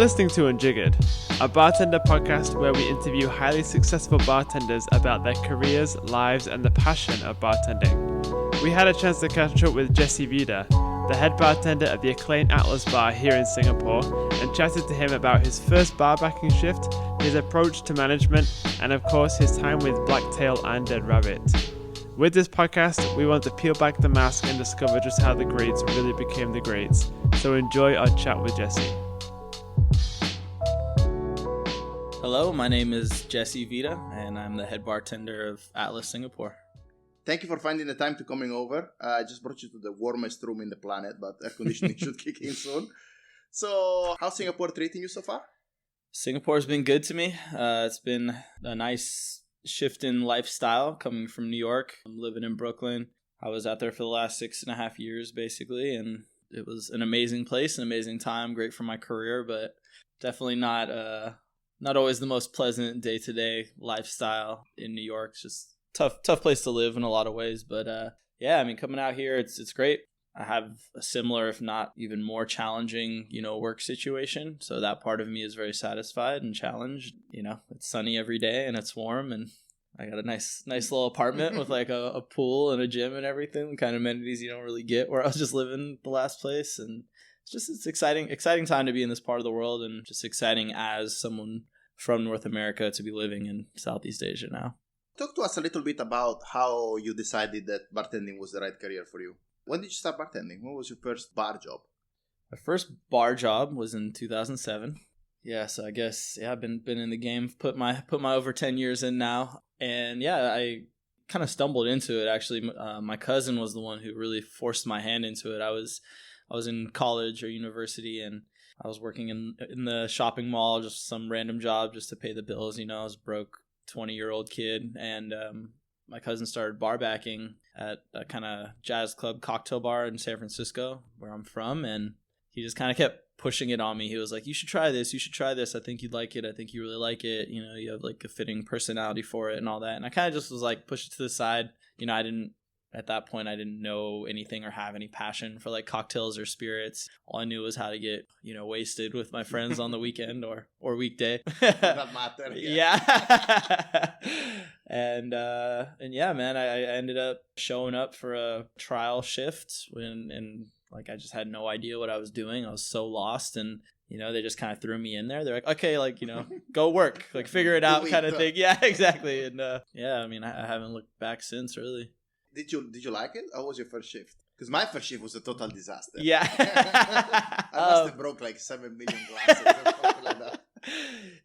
listening to Unjiggered, a bartender podcast where we interview highly successful bartenders about their careers, lives, and the passion of bartending. We had a chance to catch up with Jesse Vida, the head bartender at the acclaimed Atlas bar here in Singapore, and chatted to him about his first barbacking shift, his approach to management, and of course his time with Blacktail and Dead Rabbit. With this podcast, we want to peel back the mask and discover just how the greats really became the greats. So enjoy our chat with Jesse. Hello, my name is Jesse Vida, and I'm the head bartender of Atlas Singapore. Thank you for finding the time to coming over. I just brought you to the warmest room in the planet, but air conditioning should kick in soon. So, how's Singapore treating you so far? Singapore's been good to me. It's been a nice shift in lifestyle coming from New York. I'm living in Brooklyn. I was out there for the last 6.5 years, basically, and it was an amazing place, an amazing time, great for my career, but definitely not always the most pleasant day-to-day lifestyle in New York. It's just tough place to live in a lot of ways. But coming out here, it's great. I have a similar, if not even more challenging, work situation. So that part of me is very satisfied and challenged. It's sunny every day and it's warm, and I got a nice little apartment with like a pool and a gym and everything, the kind of amenities you don't really get where I was just living the last place. And it's exciting time to be in this part of the world, and just exciting as someone from North America to be living in Southeast Asia now. Talk to us a little bit about how you decided that bartending was the right career for you. When did you start bartending? What was your first bar job? My first bar job was in 2007. Yeah, so I guess I've been in the game, put my over 10 years in now, and I kind of stumbled into it. Actually, my cousin was the one who really forced my hand into it. I was in college or university, and I was working in the shopping mall, just some random job just to pay the bills. I was a broke 20-year-old kid, and my cousin started barbacking at a kind of jazz club cocktail bar in San Francisco, where I'm from, and he just kind of kept pushing it on me. He was like, you should try this. I think you'd like it. I think you really like it. You have like a fitting personality for it and all that. And I kind of just was like, push it to the side. At that point, I didn't know anything or have any passion for like cocktails or spirits. All I knew was how to get, wasted with my friends on the weekend or weekday. Not matter. Yeah. And yeah, man, I ended up showing up for a trial shift and I just had no idea what I was doing. I was so lost, and they just kind of threw me in there. They're like, okay, go work, like figure it out, kind of thing. Yeah, exactly. And I haven't looked back since, really. Did you like it? How was your first shift? Because my first shift was a total disaster. Yeah. I must have broke like 7 million glasses or something like that.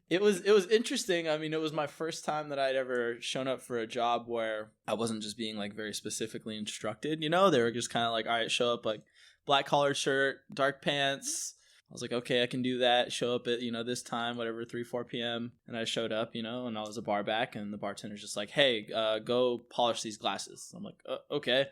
It was interesting. I mean, it was my first time that I'd ever shown up for a job where I wasn't just being like very specifically instructed. They were just kind of like, all right, show up like black collared shirt, dark pants. I was like, okay, I can do that. Show up at, this time, whatever, 3-4 p.m. And I showed up, and I was a bar back, and the bartender's just like, hey, go polish these glasses. I'm like, okay.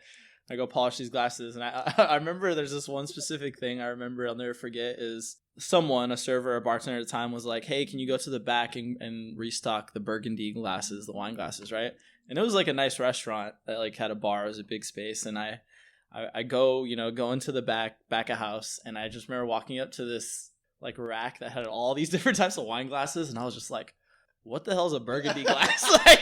I go polish these glasses. And I remember there's this one specific thing I'll never forget is a server, a bartender at the time was like, hey, can you go to the back and restock the burgundy glasses, the wine glasses, right? And it was like a nice restaurant that like had a bar. It was a big space. And I go into the back of house, and I just remember walking up to this like rack that had all these different types of wine glasses, and I was just like, what the hell is a burgundy glass? Like,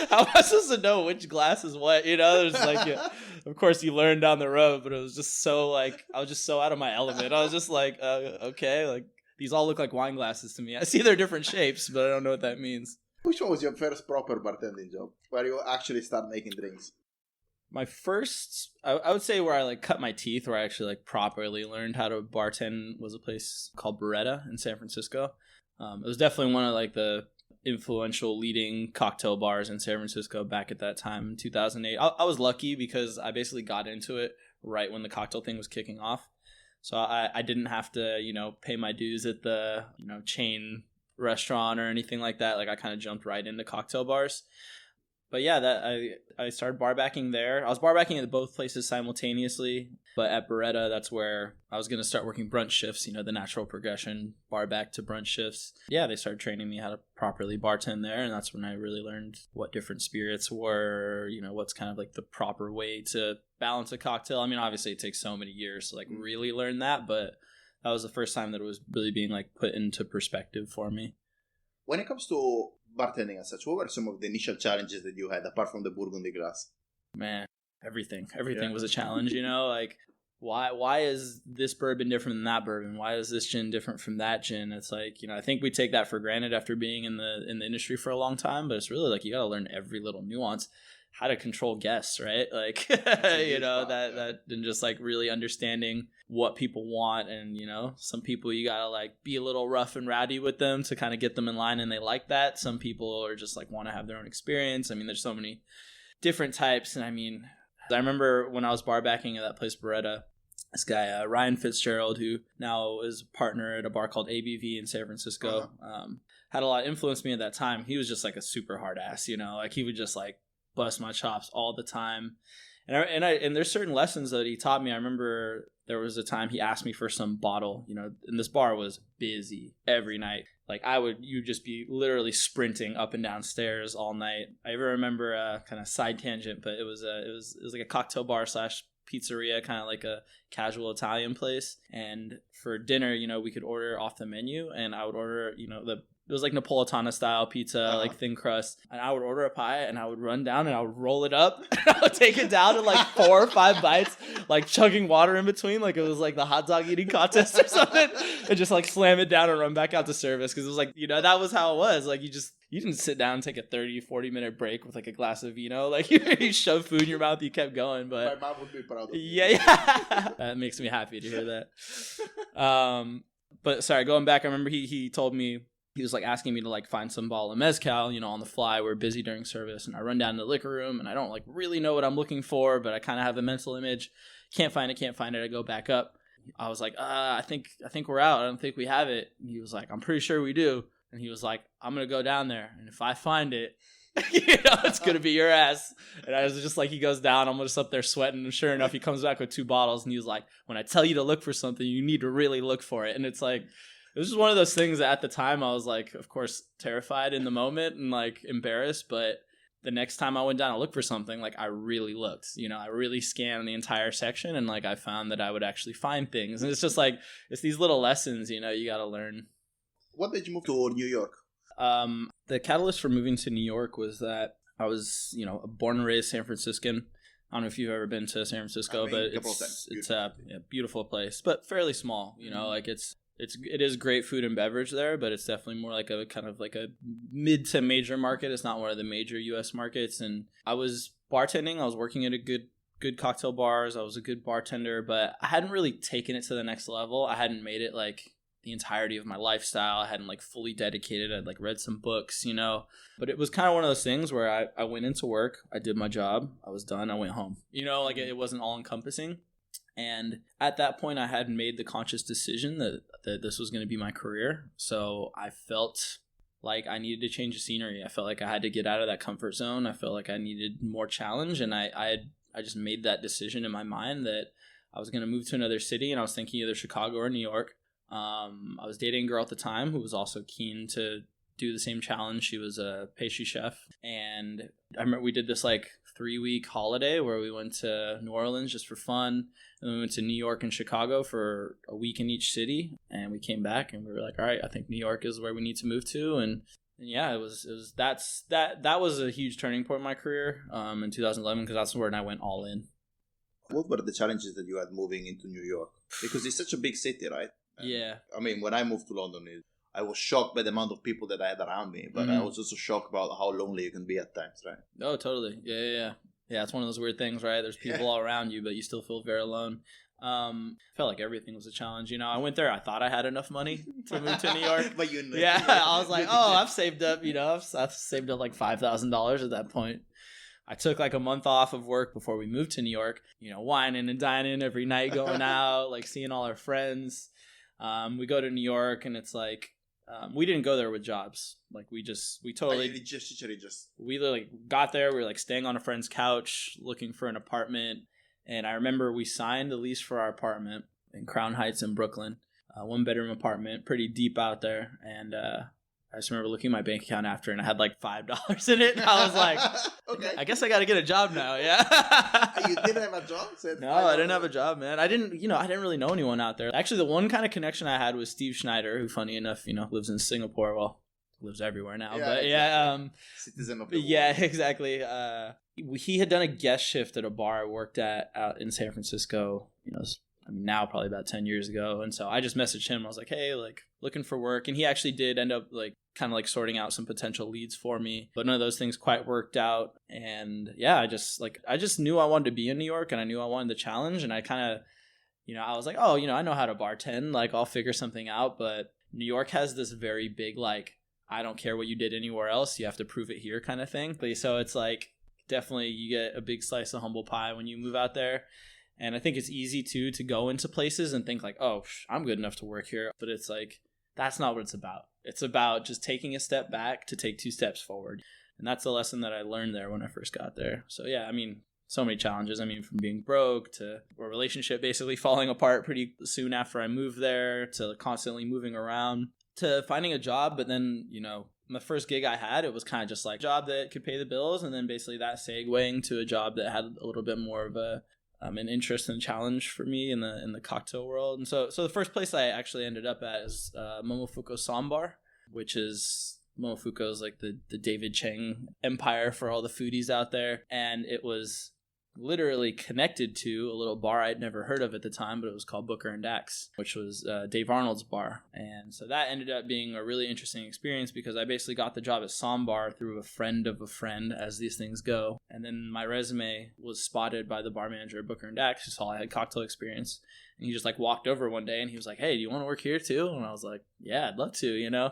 how am I supposed to know which glass is what? There's like, of course you learn down the road, but it was just so like, I was just so out of my element. I was just like, okay, like these all look like wine glasses to me. I see they're different shapes, but I don't know what that means. Which one was your first proper bartending job where you actually start making drinks? My first, I would say where I like cut my teeth, where I actually like properly learned how to bartend, was a place called Beretta in San Francisco. It was definitely one of like the influential leading cocktail bars in San Francisco back at that time in 2008. I was lucky because I basically got into it right when the cocktail thing was kicking off. So I didn't have to, pay my dues at the, chain restaurant or anything like that. Like I kind of jumped right into cocktail bars. But yeah, I started barbacking there. I was barbacking at both places simultaneously, but at Beretta, that's where I was going to start working brunch shifts, the natural progression, bar back to brunch shifts. Yeah, they started training me how to properly bartend there, and that's when I really learned what different spirits were, what's kind of like the proper way to balance a cocktail. I mean, obviously it takes so many years to like really learn that, but that was the first time that it was really being like put into perspective for me. When it comes to bartending and such, what were some of the initial challenges that you had apart from the Burgundy glass? Man, everything was a challenge, like why is this bourbon different than that bourbon? Why is this gin different from that gin? It's like, I think we take that for granted after being in the industry for a long time, but it's really like you got to learn every little nuance, how to control guests, right? Like, that and just like really understanding what people want. And, some people you got to like be a little rough and rowdy with them to kind of get them in line, and they like that. Some people are just like want to have their own experience. I mean, there's so many different types. And I remember when I was barbacking at that place, Beretta, this guy, Ryan Fitzgerald, who now is a partner at a bar called ABV in San Francisco, had a lot of influence me at that time. He was just like a super hard ass, like he would just like bust my chops all the time. And there's certain lessons that he taught me. I remember there was a time he asked me for some bottle, and this bar was busy every night. Like you'd just be literally sprinting up and down stairs all night. I even remember a kind of side tangent, but it was like a cocktail bar / pizzeria, kind of like a casual Italian place. And for dinner, we could order off the menu, and I would order, it was like Napolitana style pizza, like thin crust. And I would order a pie, and I would run down and I would roll it up and I would take it down in like 4 or 5 bites, like chugging water in between, like it was like the hot dog eating contest or something, and just like slam it down and run back out to service. Cause it was like, that was how it was. Like you didn't sit down and take a 30-40 minute break with like a glass of vino. Like you shoved food in your mouth, you kept going. But my mom would be proud of you. Yeah. That makes me happy to hear that. But sorry, going back, I remember he told me, he was like asking me to like find some bottle of mezcal, on the fly. We're busy during service, and I run down to the liquor room, and I don't like really know what I'm looking for, but I kind of have a mental image. Can't find it. I go back up. I was like, I think we're out. I don't think we have it. And he was like, I'm pretty sure we do. And he was like, I'm going to go down there, and if I find it, it's going to be your ass. And I was just like, he goes down, I'm just up there sweating, and sure enough, he comes back with 2 bottles, and he was like, when I tell you to look for something, you need to really look for it. And it's like, it was just one of those things that at the time I was like, of course, terrified in the moment and like embarrassed. But the next time I went down to look for something, like I really looked, I really scanned the entire section, and like I found that I would actually find things. And it's just like, it's these little lessons, you got to learn. What made you move to New York? The catalyst for moving to New York was that I was, a born and raised San Franciscan. I don't know if you've ever been to San Francisco, but it's a beautiful place, but fairly small, like it is great food and beverage there, but it's definitely more like a kind of like a mid to major market. It's not one of the major U.S. markets. And I was bartending. I was working at a good cocktail bars. I was a good bartender, but I hadn't really taken it to the next level. I hadn't made it like the entirety of my lifestyle. I hadn't like fully dedicated. I'd like read some books, but it was kind of one of those things where I went into work, I did my job, I was done, I went home, like it wasn't all encompassing. And at that point, I had made the conscious decision that this was going to be my career. So I felt like I needed to change the scenery. I felt like I had to get out of that comfort zone. I felt like I needed more challenge. And I just made that decision in my mind that I was going to move to another city. And I was thinking either Chicago or New York. I was dating a girl at the time who was also keen to do the same challenge. She was a pastry chef. And I remember we did this like 3-week holiday where we went to New Orleans just for fun. And then we went to New York and Chicago for a week in each city. And we came back and we were like, all right, I think New York is where we need to move to. And yeah, that was a huge turning point in my career in 2011, because that's when I went all in. What were the challenges that you had moving into New York? Because it's such a big city, right? Yeah. I mean, when I moved to London, I was shocked by the amount of people that I had around me, but I was also shocked about how lonely you can be at times, right? Oh, totally. Yeah. Yeah, it's one of those weird things, right? There's people all around you, but you still feel very alone. I felt like everything was a challenge. I went there, I thought I had enough money to move to New York. But you know. Yeah, I was like, I've saved up, I've saved up like $5,000 at that point. I took like a month off of work before we moved to New York, whining and dining every night, going out, like seeing all our friends. We go to New York, and it's like, we didn't go there with jobs. Like we literally got there. We were like staying on a friend's couch, looking for an apartment. And I remember we signed the lease for our apartment in Crown Heights in Brooklyn, 1-bedroom apartment, pretty deep out there. And I I just remember looking at my bank account after, and I had like $5 in it. And I was like, okay. I guess I got to get a job now. Yeah. You didn't have a job? No, I didn't have a job, man. I didn't really know anyone out there. Actually, the one kind of connection I had was Steve Schneider, who, funny enough, lives in Singapore. Well, lives everywhere now, but citizen of the world. Yeah, exactly. He had done a guest shift at a bar I worked at out in San Francisco, now probably about 10 years ago. And so I just messaged him. I was like, hey, like looking for work. And he actually did end up like kind of like sorting out some potential leads for me, but none of those things quite worked out. And yeah, I just knew I wanted to be in New York, and I knew I wanted the challenge. And I kind of, I was like, oh, I know how to bartend, like I'll figure something out. But New York has this very big, like, I don't care what you did anywhere else, you have to prove it here kind of thing. So it's like, definitely you get a big slice of humble pie when you move out there. And I think it's easy to go into places and think like, oh, I'm good enough to work here. But it's like, that's not what it's about. It's about just taking a step back to take 2 steps forward. And that's the lesson that I learned there when I first got there. So yeah, so many challenges. From being broke to a relationship basically falling apart pretty soon after I moved there, to constantly moving around, to finding a job. But then, my first gig I had, it was kind of just like a job that could pay the bills. And then basically that segueing to a job that had a little bit more of an interest and challenge for me in the cocktail world. And so the first place I actually ended up at is Momofuku Sambar, which is, Momofuku is like the David Chang empire for all the foodies out there. And it was literally connected to a little bar I'd never heard of at the time, but it was called Booker and Dax, which was Dave Arnold's bar. And so that ended up being a really interesting experience, because I basically got the job at Sambar through a friend of a friend, as these things go. And then my resume was spotted by the bar manager at Booker and Dax, who saw I had cocktail experience. And he just like walked over one day and he was like, hey, do you want to work here too? And I was like, yeah, I'd love to,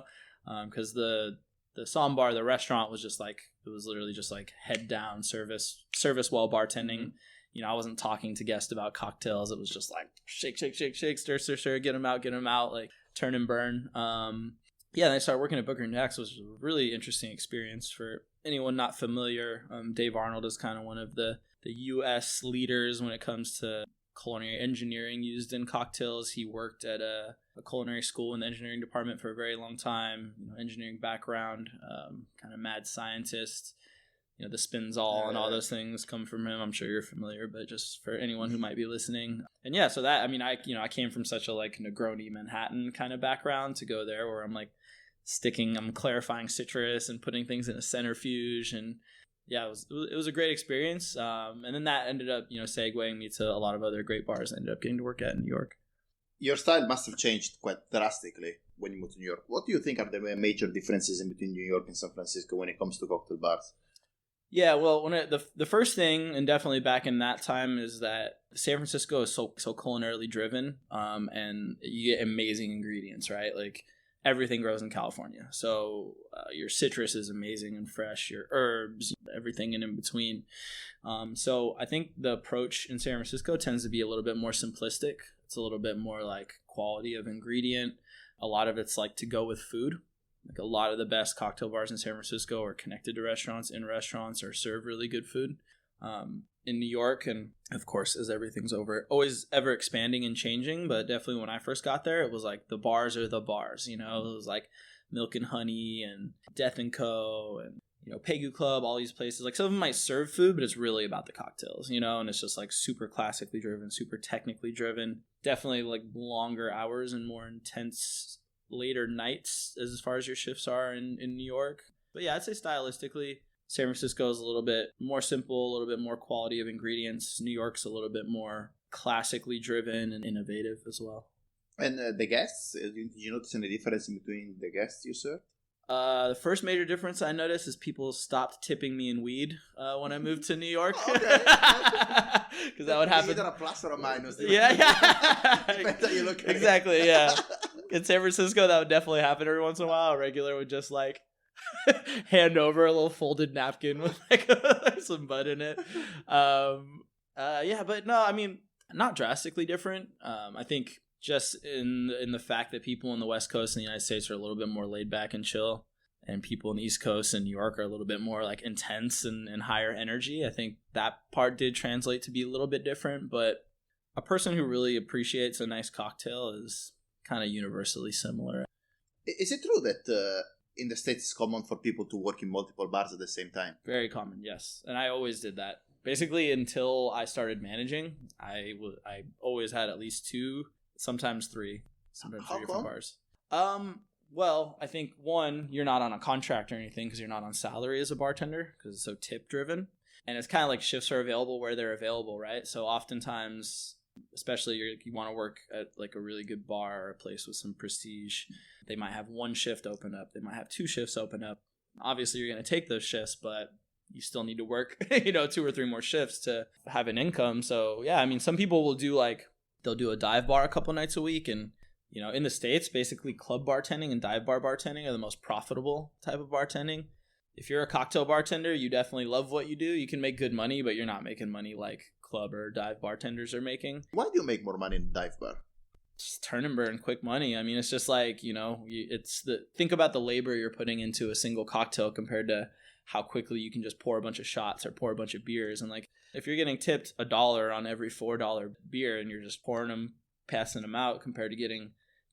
because the Sambar, the restaurant, was just like, it was literally just like head down service while bartending. I wasn't talking to guests about cocktails. It was just like shake, stir, get them out, like turn and burn. And I started working at Booker and Dax, which was a really interesting experience. For anyone not familiar, Dave Arnold is kind of one of the U.S. leaders when it comes to culinary engineering used in cocktails. He worked at a culinary school in the engineering department for a very long time, engineering background, kind of mad scientist. The Spinzall and all those things come from him. I'm sure you're familiar, but just for anyone who might be listening. And yeah, so that, I came from such a like Negroni Manhattan kind of background to go there where I'm like I'm clarifying citrus and putting things in a centrifuge. And yeah, it was a great experience. And then that ended up, segueing me to a lot of other great bars I ended up getting to work at in New York. Your style must have changed quite drastically when you moved to New York. What do you think are the major differences in between New York and San Francisco when it comes to cocktail bars? Yeah, well, the first thing, and definitely back in that time, is that San Francisco is so culinarily driven, and you get amazing ingredients, right? Like everything grows in California, so your citrus is amazing and fresh, your herbs, everything in between. So I think the approach in San Francisco tends to be a little bit more simplistic. It's a little bit more like quality of ingredient. A lot of it's like to go with food. Like a lot of the best cocktail bars in San Francisco are connected to restaurants, in restaurants, or serve really good food. In New York, and of course, as everything's always ever expanding and changing, but definitely when I first got there, it was like the bars are the bars, it was like Milk and Honey and Death & Co. and, Pegu Club, all these places. Like some of them might serve food, but it's really about the cocktails, and it's just like super classically driven, super technically driven. Definitely like longer hours and more intense later nights as far as your shifts are in New York. But yeah, I'd say stylistically, San Francisco is a little bit more simple, a little bit more quality of ingredients. New York's a little bit more classically driven and innovative as well. And the guests, did you notice any difference in between the guests you served? The first major difference I noticed is people stopped tipping me in weed when I moved to New York. Okay. Because that would happen. Either a plus or a minus. Yeah. Depends how you look at exactly, yeah. In San Francisco, that would definitely happen every once in a while. A regular would just like hand over a little folded napkin with like some bud in it. Yeah, but no, not drastically different. I think just in the fact that people in the West Coast and the United States are a little bit more laid back and chill, and people in the East Coast and New York are a little bit more like intense and higher energy. I think that part did translate to be a little bit different, but a person who really appreciates a nice cocktail is kind of universally similar. Is it true that in the States it's common for people to work in multiple bars at the same time. Very common, yes. And I always did that. Basically, until I started managing, I always had at least 2, sometimes 3, sometimes 3 different bars. Well, I think one, you're not on a contract or anything because you're not on salary as a bartender because it's so tip driven. And it's kind of like shifts are available where they're available, right? So oftentimes, especially you want to work at like a really good bar or a place with some prestige, they might have 1 shift open up. They might have 2 shifts open up. Obviously, you're going to take those shifts, but you still need to work, 2 or 3 more shifts to have an income. So yeah, I mean, some people will do they'll do a dive bar a couple nights a week. And, in the States, basically club bartending and dive bar bartending are the most profitable type of bartending. If you're a cocktail bartender, you definitely love what you do. You can make good money, but you're not making money like club or dive bartenders are making. Why do you make more money in dive bar? Just turn and burn, quick money. I mean, it's just like, think about the labor you're putting into a single cocktail compared to how quickly you can just pour a bunch of shots or pour a bunch of beers. And like, if you're getting tipped $1 on every $4 beer and you're just pouring them, passing them out compared to getting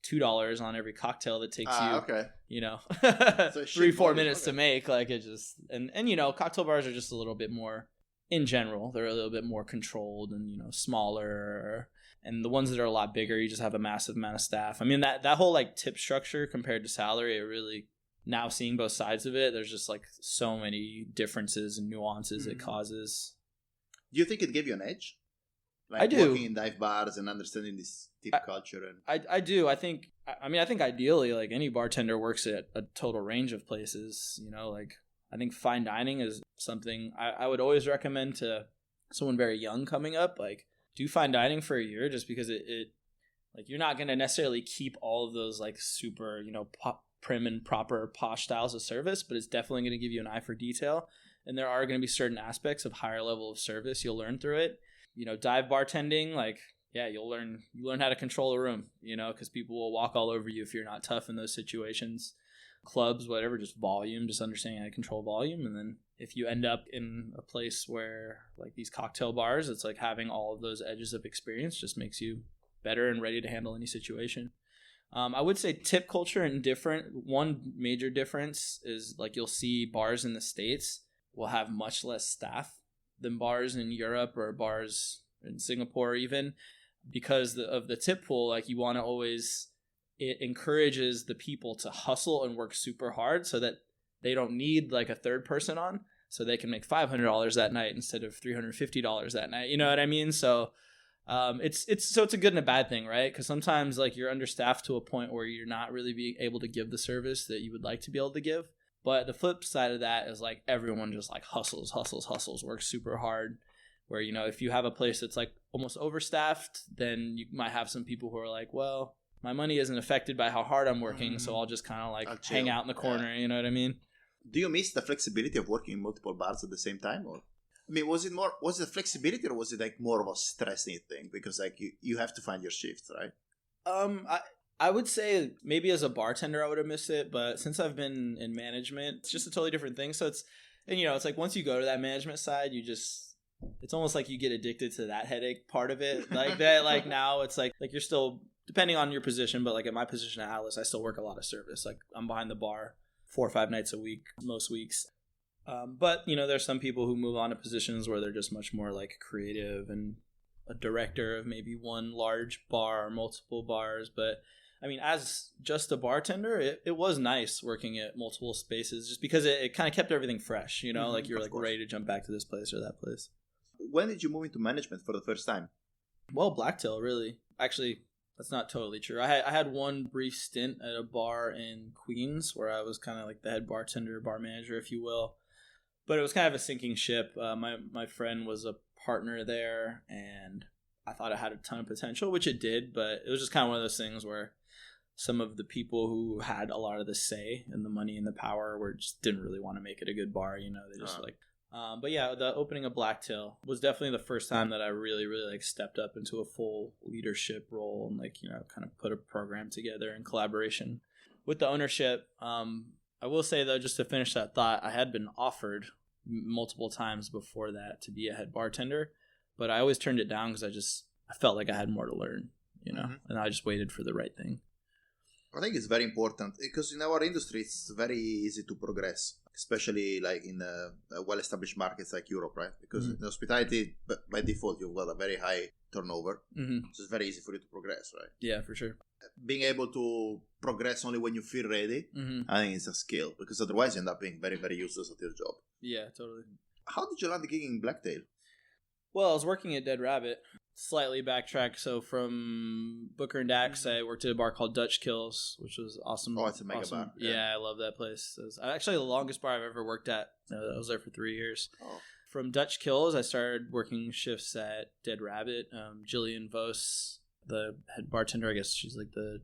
$2 on every cocktail that takes you, So 3-4 minutes to make, like it just, and cocktail bars are just a little bit more, in general, they're a little bit more controlled and, smaller, and the ones that are a lot bigger, you just have a massive amount of staff. I mean, that whole like tip structure compared to salary, it really, now seeing both sides of it, there's just like so many differences and nuances it causes. Do you think it gave you an edge? Like I do. Working in dive bars and understanding this tip culture. I do. I think ideally, like any bartender works at a total range of places, I think fine dining is something I would always recommend to someone very young coming up, like do fine dining for a year just because it like you're not going to necessarily keep all of those like super, prim and proper posh styles of service, but it's definitely going to give you an eye for detail. And there are going to be certain aspects of higher level of service you'll learn through it. Dive bartending, like, yeah, you learn how to control a room, because people will walk all over you if you're not tough in those situations. Clubs, whatever, just volume, just understanding how to control volume. And then if you end up in a place where like these cocktail bars, it's like having all of those edges of experience just makes you better and ready to handle any situation. I would say tip culture and one major difference is like you'll see bars in the States will have much less staff than bars in Europe or bars in Singapore even, because of the tip pool. Like you want to always, it encourages the people to hustle and work super hard so that they don't need like a third person on, so they can make $500 that night instead of $350 that night. You know what I mean? So it's a good and a bad thing, right? Because sometimes like you're understaffed to a point where you're not really being able to give the service that you would like to be able to give. But the flip side of that is like everyone just like hustles, works super hard. Where, if you have a place that's like almost overstaffed, then you might have some people who are like, well, my money isn't affected by how hard I'm working, so I'll just kind of like hang out in the corner. Yeah. You know what I mean? Do you miss the flexibility of working in multiple bars at the same time? Or, I mean, was it flexibility or was it like more of a stressing thing? Because like you have to find your shifts, right? I would say maybe as a bartender I would have missed it, but since I've been in management, it's just a totally different thing. So it's like once you go to that management side, it's almost like you get addicted to that headache part of it. Like that, like now it's like you're still, depending on your position, but like at my position at Atlas, I still work a lot of service. Like I'm behind the bar 4 or 5 nights a week, most weeks. But there's some people who move on to positions where they're just much more like creative and a director of maybe one large bar or multiple bars. But I mean, as just a bartender, it was nice working at multiple spaces just because it kind of kept everything fresh, like you're like ready to jump back to this place or that place. When did you move into management for the first time? Well, Blacktail, really. Actually, that's not totally true. I had one brief stint at a bar in Queens where I was kind of like the head bartender, bar manager, if you will. But it was kind of a sinking ship. My friend was a partner there, and I thought it had a ton of potential, which it did. But it was just kind of one of those things where some of the people who had a lot of the say and the money and the power just didn't really want to make it a good bar. They just but yeah, the opening of Blacktail was definitely the first time that I really, really like stepped up into a full leadership role and like, kind of put a program together in collaboration with the ownership. I will say though, just to finish that thought, I had been offered multiple times before that to be a head bartender, but I always turned it down because I felt like I had more to learn, and I just waited for the right thing. I think it's very important because in our industry it's very easy to progress, especially like in well-established markets like Europe, right? Because in hospitality, by default, you've got a very high turnover, so it's very easy for you to progress, right? Yeah, for sure. Being able to progress only when you feel ready, I think it's a skill, because otherwise you end up being very, very useless at your job. Yeah, totally. How did you land the gig in Blacktail? Well, I was working at Dead Rabbit. Slightly backtrack. So from Booker and Dax, I worked at a bar called Dutch Kills, which was awesome. Oh, it's a mega bar. Yeah, I love that place. It was actually the longest bar I've ever worked at. I was there for 3 years. Oh. From Dutch Kills, I started working shifts at Dead Rabbit. Jillian Vos, the head bartender, I guess she's like the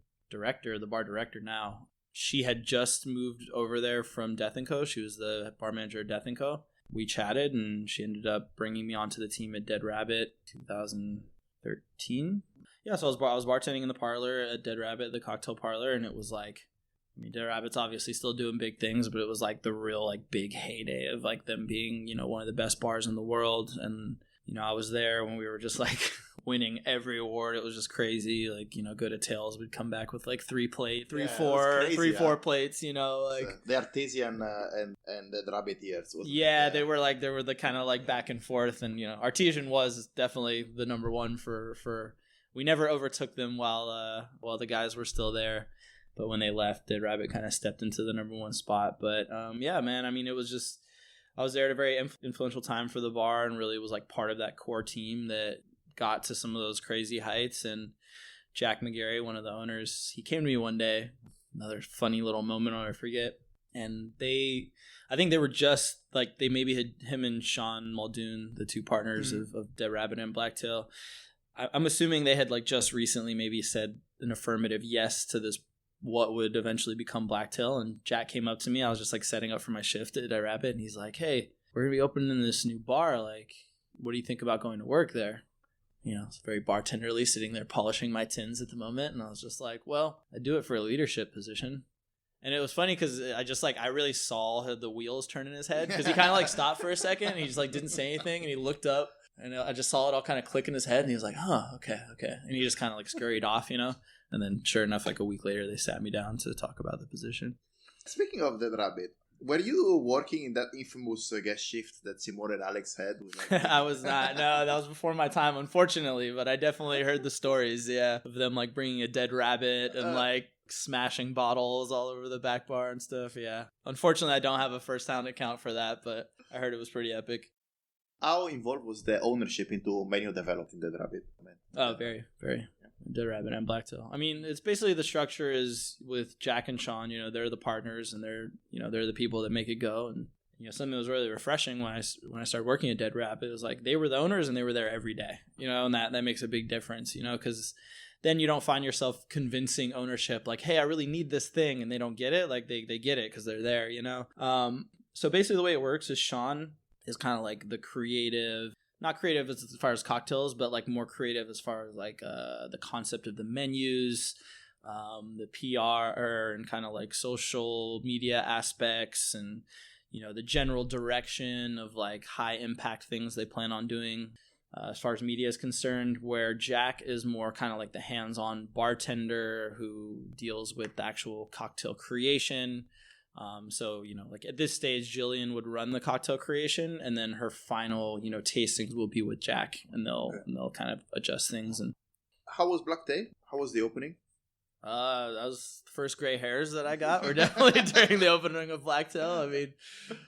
bar director now. She had just moved over there from Death & Co. She was the bar manager at Death & Co. We chatted, and she ended up bringing me onto the team at Dead Rabbit 2013. Yeah, so I was bartending in the parlor at Dead Rabbit, the cocktail parlor, and it was like, I mean, Dead Rabbit's obviously still doing big things, but it was like the real like big heyday of like them being, you know, one of the best bars in the world. And, you know, I was there when we were just like winning every award. It was just crazy. Like, you know, go to Tails, we'd come back with like four plates, you know, like so the Artesian and the Rabbit years. They were the kind of like back and forth, and you know, Artesian was definitely the number one for we never overtook them while the guys were still there. But when they left, Dead Rabbit kind of stepped into the number one spot. But yeah, man, I mean, it was just, I was there at a very influential time for the bar, and really was like part of that core team that got to some of those crazy heights. And Jack McGarry, one of the owners, he came to me one day, another funny little moment I'll never forget. And I think they were just like, they maybe had him and Sean Muldoon, the two partners of Dead Rabbit and Blacktail. I'm assuming they had like just recently maybe said an affirmative yes to this, what would eventually become Blacktail. And Jack came up to me. I was just like setting up for my shift at Dead Rabbit, and he's like, "Hey, we're gonna be opening this new bar. Like, what do you think about going to work there?" You know, it's very bartenderly, sitting there polishing my tins at the moment. And I was just like, well, I do it for a leadership position. And it was funny because I really saw the wheels turn in his head, because he kind of like stopped for a second and he just like didn't say anything, and he looked up, and I just saw it all kind of click in his head, and he was like, huh, okay. And he just kind of like scurried off, you know. And then sure enough, like a week later, they sat me down to talk about the position. Speaking of Dead Rabbit, were you working in that infamous guest shift that Simone and Alex had? Like, I was not. No, that was before my time, unfortunately. But I definitely heard the stories, yeah, of them like bringing a dead rabbit and like smashing bottles all over the back bar and stuff. Yeah. Unfortunately, I don't have a first-hand account for that, but I heard it was pretty epic. How involved was the ownership into menu developing Dead Rabbit? Oh, very, very. Dead Rabbit and Blacktail. I mean, it's basically the structure is with Jack and Sean, you know, they're the partners, and they're the people that make it go. And, you know, something that was really refreshing when I started working at Dead Rabbit, it was like they were the owners and they were there every day, you know, and that makes a big difference, you know, because then you don't find yourself convincing ownership like, hey, I really need this thing, and they don't get it. Like they get it because they're there, you know. So basically the way it works is Sean is kind of like the creative, not creative as far as cocktails, but like more creative as far as like the concept of the menus, the PR and kind of like social media aspects, and, you know, the general direction of like high impact things they plan on doing as far as media is concerned, where Jack is more kind of like the hands-on bartender who deals with the actual cocktail creation. So, you know, like at this stage, Jillian would run the cocktail creation, and then her final, you know, tastings will be with Jack, and they'll kind of adjust things. And how was Blacktail? How was the opening? That was the first gray hairs that I got were definitely during the opening of Blacktail. I mean,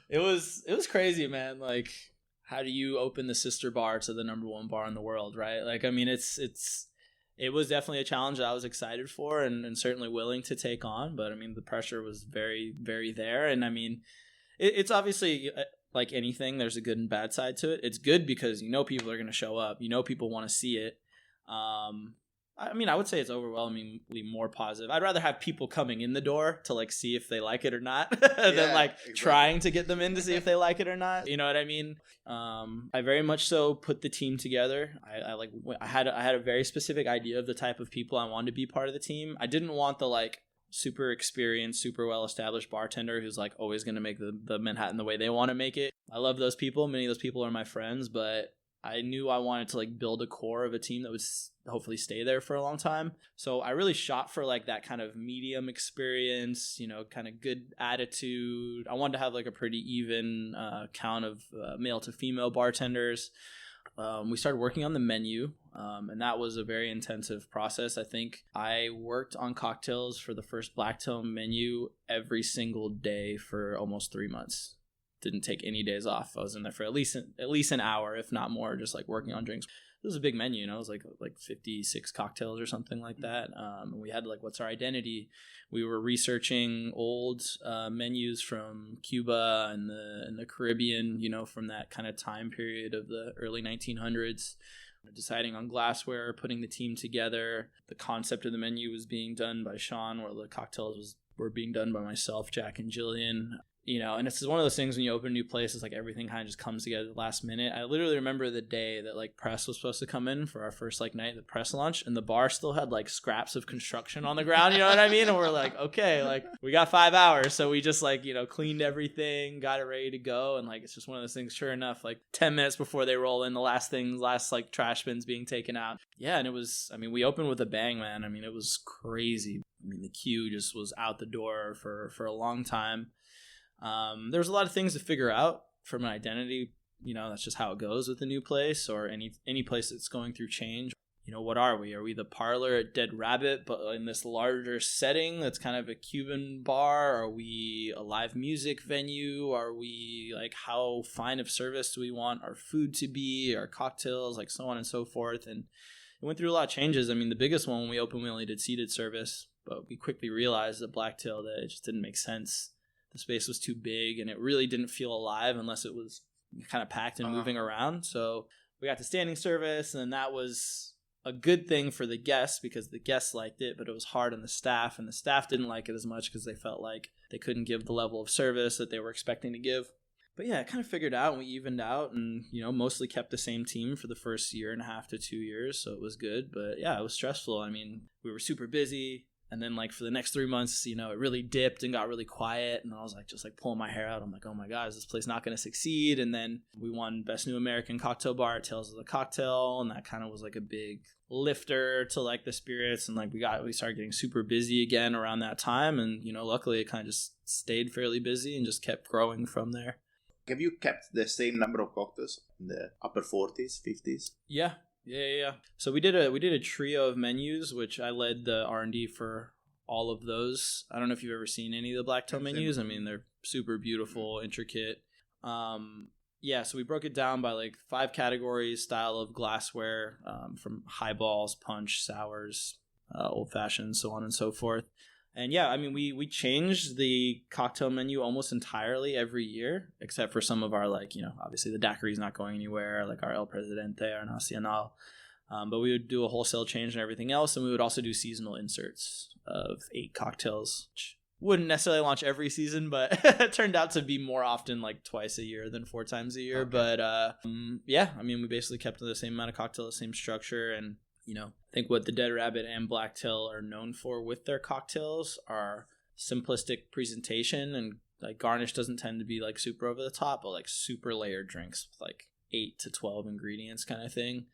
it was crazy, man. Like, how do you open the sister bar to the number one bar in the world, right? Like, I mean, it was definitely a challenge that I was excited for and certainly willing to take on. But, I mean, the pressure was very, very there. And, I mean, it's obviously like anything. There's a good and bad side to it. It's good because, you know, people are going to show up. You know, people want to see it. I mean, I would say it's overwhelmingly more positive. I'd rather have people coming in the door to like see if they like it or not than like trying to get them in to see if they like it or not. You know what I mean? I very much so put the team together. I had a very specific idea of the type of people I wanted to be part of the team. I didn't want the like super experienced, super well-established bartender who's like always going to make the Manhattan the way they want to make it. I love those people. Many of those people are my friends, but I knew I wanted to like build a core of a team that would hopefully stay there for a long time. So I really shot for like that kind of medium experience, you know, kind of good attitude. I wanted to have like a pretty even count of male to female bartenders. We started working on the menu, and that was a very intensive process. I think I worked on cocktails for the first Blacktail menu every single day for almost 3 months. Didn't take any days off. I was in there for at least an hour, if not more, just like working on drinks. It was a big menu, you know, it was like 56 cocktails or something like that. And we had like, what's our identity? We were researching old menus from Cuba and the Caribbean, you know, from that kind of time period of the early 1900s. Deciding on glassware, putting the team together. The concept of the menu was being done by Sean, where the cocktails were being done by myself, Jack, and Jillian. You know, and it's one of those things when you open a new place, it's like everything kind of just comes together at the last minute. I literally remember the day that like press was supposed to come in for our first like night, the press launch, and the bar still had like scraps of construction on the ground, you know what I mean? And we're like, okay, like we got 5 hours. So we just like, you know, cleaned everything, got it ready to go. And like, it's just one of those things, sure enough, like 10 minutes before they roll in, the last like trash bins being taken out. Yeah. And it was, I mean, we opened with a bang, man. I mean, it was crazy. I mean, the queue just was out the door for a long time. There was a lot of things to figure out from an identity. You know, that's just how it goes with a new place or any place that's going through change. You know, what are we? Are we the parlor at Dead Rabbit, but in this larger setting that's kind of a Cuban bar? Are we a live music venue? Are we like, how fine of service do we want our food to be, our cocktails, like so on and so forth? And it went through a lot of changes. I mean, the biggest one when we opened, we only did seated service, but we quickly realized at Blacktail that it just didn't make sense. The space was too big and it really didn't feel alive unless it was kind of packed and moving around. So we got to standing service, and that was a good thing for the guests because the guests liked it, but it was hard on the staff, and the staff didn't like it as much because they felt like they couldn't give the level of service that they were expecting to give. But yeah, it kind of figured out and we evened out and, you know, mostly kept the same team for the first 1.5 to 2 years. So it was good. But yeah, it was stressful. I mean, we were super busy. And then like for the next 3 months, you know, it really dipped and got really quiet. And I was like, just like pulling my hair out. I'm like, oh my God, is this place not going to succeed? And then we won Best New American Cocktail Bar at Tales of the Cocktail. And that kind of was like a big lifter to like the spirits. And like we started getting super busy again around that time. And, you know, luckily it kind of just stayed fairly busy and just kept growing from there. Have you kept the same number of cocktails in the upper 40s, 50s? Yeah. So we did a trio of menus, which I led the R&D for all of those. I don't know if you've ever seen any of the Blacktail menus. I mean, they're super beautiful, intricate. So we broke it down by like 5 categories: style of glassware, from highballs, punch, sours, old fashions, so on and so forth. And yeah, I mean, we changed the cocktail menu almost entirely every year, except for some of our, like, you know, obviously the daiquiri's not going anywhere, like our El Presidente or Nacional. But we would do a wholesale change and everything else. And we would also do seasonal inserts of 8 cocktails, which wouldn't necessarily launch every season, but it turned out to be more often like twice a year than 4 times a year. Okay. But yeah, I mean, we basically kept the same amount of cocktails, same structure. And you know, I think what the Dead Rabbit and Blacktail are known for with their cocktails are simplistic presentation, and like garnish doesn't tend to be like super over the top, but like super layered drinks with like 8 to 12 ingredients kind of thing,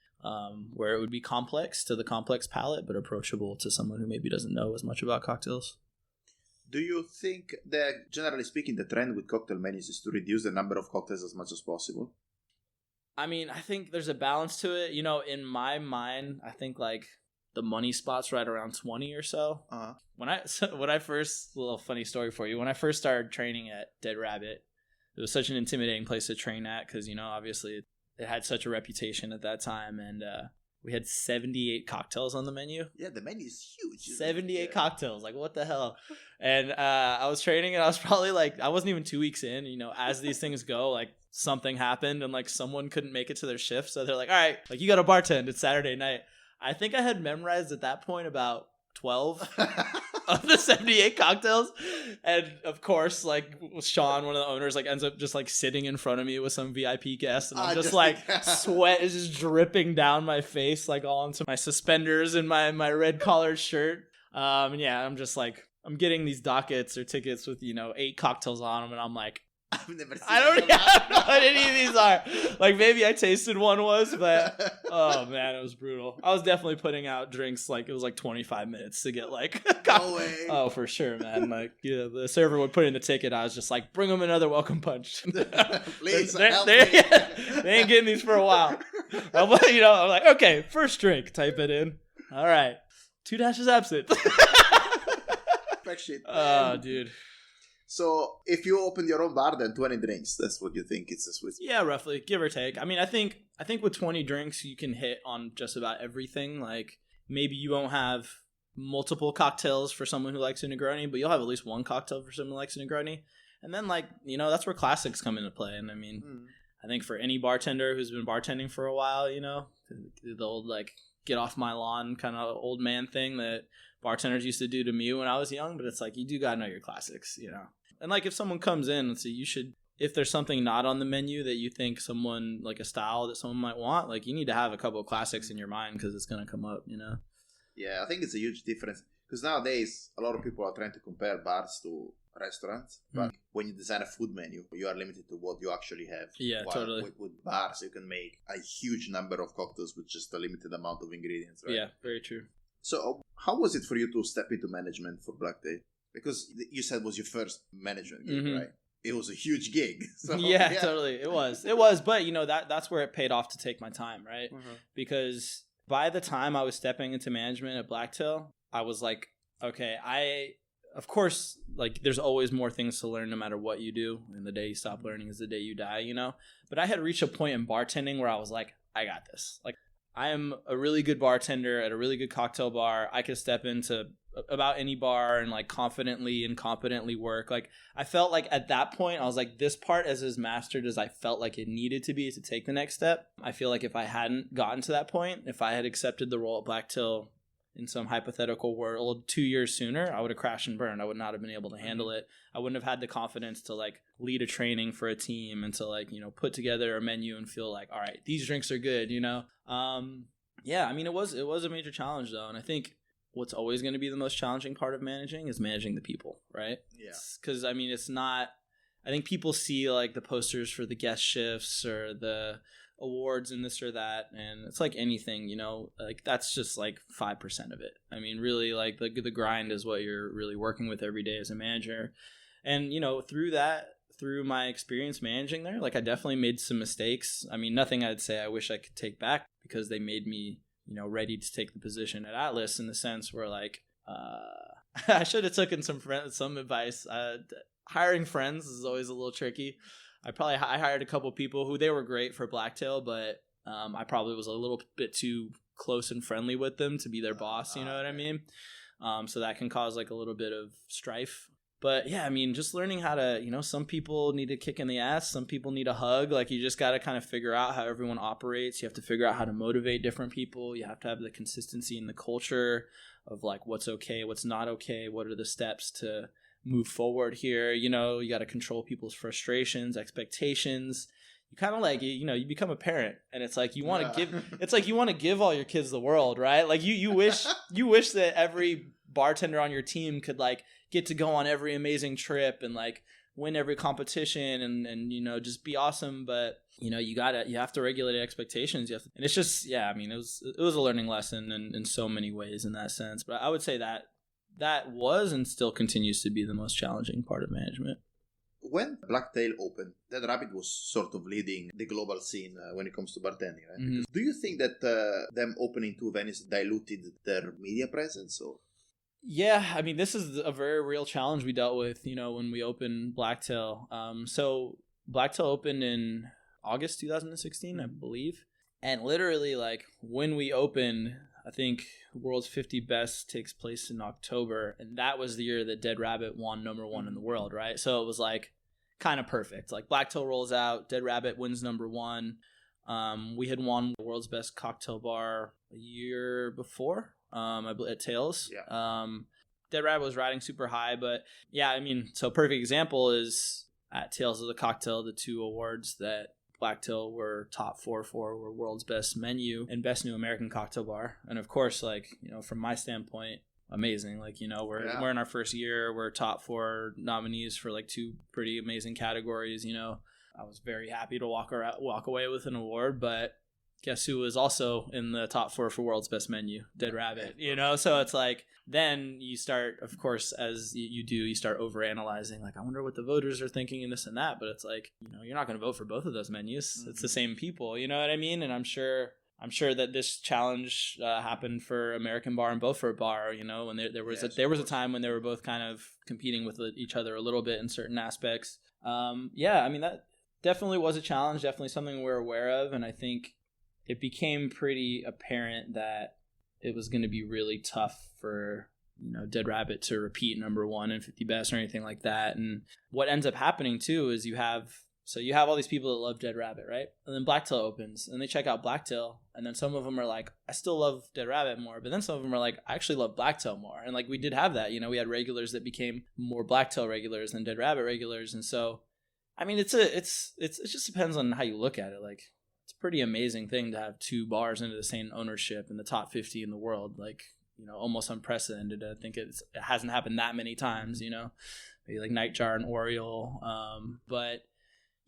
where it would be complex to the complex palate, but approachable to someone who maybe doesn't know as much about cocktails. Do you think that, generally speaking, the trend with cocktail menus is to reduce the number of cocktails as much as possible? I mean, I think there's a balance to it. You know, in my mind, I think like the money spot's right around 20 or so. Uh-huh. When I first, a little funny story for you. When I first started training at Dead Rabbit, it was such an intimidating place to train at because, you know, obviously it had such a reputation at that time. And we had 78 cocktails on the menu. Yeah, the menu is huge. 78 cocktails. Like, what the hell? And I was training and I was probably like, I wasn't even 2 weeks in. You know, as these things go, like something happened and like someone couldn't make it to their shift. So they're like, all right, like you got to bartend. It's Saturday night. I think I had memorized at that point about 12 of the 78 cocktails. And of course, like Sean, one of the owners, like ends up just like sitting in front of me with some VIP guest. And I'm just like sweat is just dripping down my face, like all into my suspenders and my red collared shirt. And yeah, I'm just like, I'm getting these dockets or tickets with, you know, 8 cocktails on them. And I'm like, I've never seen I don't know what any of these are. Like, maybe I tasted one was, but oh man, it was brutal. I was definitely putting out drinks like it was like 25 minutes to get like No way. Oh, for sure, man. Like, yeah, the server would put in the ticket. I was just like, bring them another welcome punch. Please, help they me. they ain't getting these for a while. I'm like, okay, first drink, type it in. All right, 2 dashes absinthe. Fuck shit. Oh, dude. So if you opened your own bar, then 20 drinks. That's what you think it's a sweet spot. Yeah, roughly, give or take. I mean, I think with 20 drinks, you can hit on just about everything. Like, maybe you won't have multiple cocktails for someone who likes a Negroni, but you'll have at least one cocktail for someone who likes a Negroni. And then, like, that's where classics come into play. And I mean, I think for any bartender who's been bartending for a while, the old, like, get off my lawn kind of old man thing that bartenders used to do to me when I was young. But it's like, you do got to know your classics, And, like, if someone comes in and say you should, if there's something not on the menu that you think someone, like a style that someone might want, like, you need to have a couple of classics in your mind because it's going to come up, Yeah, I think it's a huge difference. Because nowadays, a lot of people are trying to compare bars to restaurants. But when you design a food menu, you are limited to what you actually have. Yeah, While totally. With bars, you can make a huge number of cocktails with just a limited amount of ingredients, right? Yeah, very true. So how was it for you to step into management for Blacktail? Because you said it was your first management gig, right? It was a huge gig. So, yeah, totally. It was. But, that's where it paid off to take my time, right? Because by the time I was stepping into management at Blacktail, I was like, okay, of course, like, there's always more things to learn no matter what you do. And the day you stop learning is the day you die, But I had reached a point in bartending where I was like, I got this. Like, I am a really good bartender at a really good cocktail bar. I could step into about any bar and, like, confidently and competently work. Like, I felt like at that point, I was like, this part is as mastered as I felt like it needed to be to take the next step. I feel like if I hadn't gotten to that point, if I had accepted the role at Blacktail in some hypothetical world 2 years sooner, I would have crashed and burned. I would not have been able to handle it. I wouldn't have had the confidence to, like, lead a training for a team and to, like, put together a menu and feel like, all right, these drinks are good, Yeah, I mean, it was a major challenge, though. And I think what's always going to be the most challenging part of managing is managing the people, right? Yeah. Because, I mean, it's not, I think people see, like, the posters for the guest shifts or the awards and this or that, and it's like anything, like, that's just like 5% of it. I mean, really, like, the grind is what you're really working with every day as a manager. And through my experience managing there, like, I definitely made some mistakes. I mean, nothing I'd say I wish I could take back, because they made me ready to take the position at Atlas, in the sense where, like, I should have taken some advice. Hiring friends is always a little tricky. I hired a couple people who, they were great for Blacktail, but I probably was a little bit too close and friendly with them to be their boss, you know what I mean? So that can cause, like, a little bit of strife. But yeah, I mean, just learning how to, some people need a kick in the ass, some people need a hug. Like, you just got to kind of figure out how everyone operates. You have to figure out how to motivate different people. You have to have the consistency in the culture of, like, what's okay, what's not okay, what are the steps to move forward here. You got to control people's frustrations, expectations. You kind of, like, you become a parent, and it's like you want to give all your kids the world, right? Like, you wish that every bartender on your team could, like, get to go on every amazing trip and, like, win every competition and just be awesome. But you have to regulate expectations. And it's just, yeah, I mean, it was a learning lesson in so many ways in that sense. But I would say that was and still continues to be the most challenging part of management. When Blacktail opened, Dead Rabbit was sort of leading the global scene when it comes to bartending, right? Mm-hmm. Do you think that them opening two venues diluted their media presence? Or? Yeah, I mean, this is a very real challenge we dealt with, when we opened Blacktail. So Blacktail opened in August 2016, I believe. And literally, like, when we opened, I think World's 50 Best takes place in October, and that was the year that Dead Rabbit won #1 in the world, right? So it was, like, kind of perfect. Like, Blacktail rolls out, Dead Rabbit wins #1. We had won the World's Best Cocktail Bar a year before, at Tails. Yeah. Dead Rabbit was riding super high, but yeah, I mean, so perfect example is at Tails of the Cocktail, the 2 awards that Blacktail were top 4 for were World's Best Menu and Best New American Cocktail Bar. And of course, like, from my standpoint, amazing. Like, you know, we're in our first year. We're top 4 nominees for like 2 pretty amazing categories. You know, I was very happy to walk away with an award, but guess who was also in the top 4 for World's Best Menu? Dead Rabbit, you know? So it's like, then you start, of course, as you start overanalyzing, like, I wonder what the voters are thinking and this and that. But it's like, you know, you're not going to vote for both of those menus. Mm-hmm. It's the same people, you know what I mean? And I'm sure that this challenge happened for American Bar and Beaufort Bar, you know, when there was a time when they were both kind of competing with each other a little bit in certain aspects. I mean, that definitely was a challenge, definitely something we're aware of. And I think it became pretty apparent that it was going to be really tough for, you know, Dead Rabbit to repeat number 1 in 50 Best or anything like that. And what ends up happening too is you have all these people that love Dead Rabbit, right? And then Blacktail opens and they check out Blacktail, and then some of them are like, I still love Dead Rabbit more, but then some of them are like, I actually love Blacktail more. And like, we did have that, you know, we had regulars that became more Blacktail regulars than Dead Rabbit regulars. And so, I mean, it just depends on how you look at it. Like, it's a pretty amazing thing to have 2 bars into the same ownership in the top 50 in the world. Like, you know, almost unprecedented. I think it hasn't happened that many times, you know, maybe like Nightjar and Oriole. But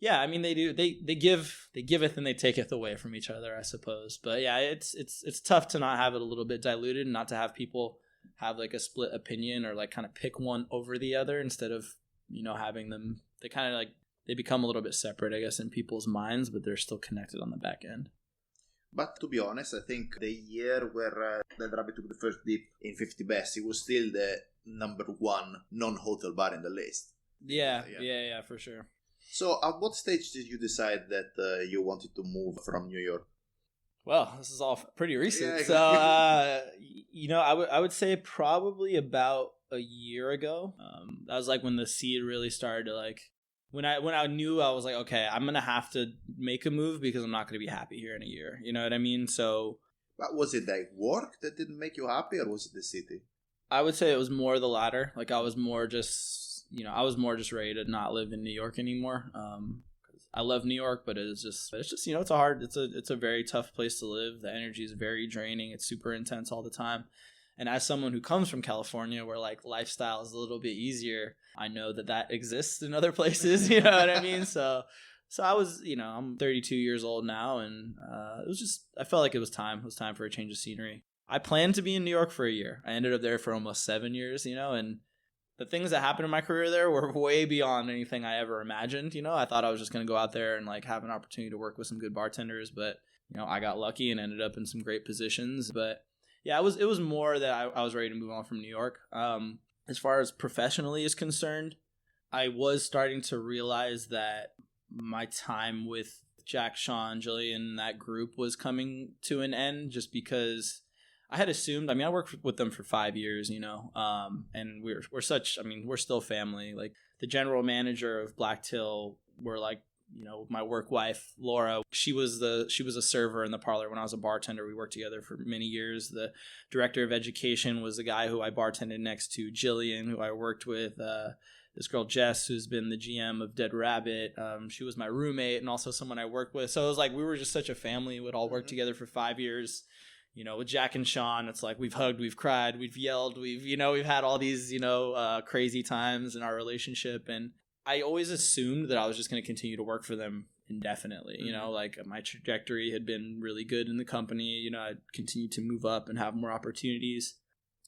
yeah, I mean, they giveth and they taketh away from each other, I suppose. But yeah, it's tough to not have it a little bit diluted and not to have people have like a split opinion or like kind of pick one over the other instead of, you know, having them, they kind of like, they become a little bit separate, I guess, in people's minds, but they're still connected on the back end. But to be honest, I think the year where Dead Rabbit took the first dip in 50 Best, it was still the number 1 non-hotel bar in the list. Yeah, for sure. So at what stage did you decide that you wanted to move from New York? Well, this is all pretty recent. Yeah. So, you know, I would say probably about a year ago. That was like when the seed really started to like, when I knew, I was like, okay, I'm going to have to make a move because I'm not going to be happy here in a year. You know what I mean? So, but was it like work that didn't make you happy, or was it the city? I would say it was more the latter. Like, I was more just ready to not live in New York anymore. I love New York, but it's just, you know, it's a very tough place to live. The energy is very draining. It's super intense all the time. And as someone who comes from California, where like lifestyle is a little bit easier, I know that exists in other places. You know what I mean? So I was, you know, I'm 32 years old now, and it was just, I felt like it was time. It was time for a change of scenery. I planned to be in New York for a year. I ended up there for almost 7 years, you know, and the things that happened in my career there were way beyond anything I ever imagined. You know, I thought I was just going to go out there and like have an opportunity to work with some good bartenders, but, you know, I got lucky and ended up in some great positions. But yeah, it was more that I was ready to move on from New York. As far as professionally is concerned, I was starting to realize that my time with Jack, Sean, Jillian, that group was coming to an end, just because I had assumed, I mean, I worked with them for 5 years, you know, and we're still family. Like, the general manager of Blacktail were like, you know, my work wife, Laura, she was a server in the parlor when I was a bartender. We worked together for many years. The director of education was the guy who I bartended next to, Jillian, who I worked with, this girl, Jess, who's been the GM of Dead Rabbit. She was my roommate and also someone I worked with. So it was like, we were just such a family. We'd all worked together for 5 years. You know, with Jack and Sean, it's like we've hugged, we've cried, we've yelled, we've had all these, you know, crazy times in our relationship. And I always assumed that I was just going to continue to work for them indefinitely. You know, like, my trajectory had been really good in the company. You know, I'd continue to move up and have more opportunities.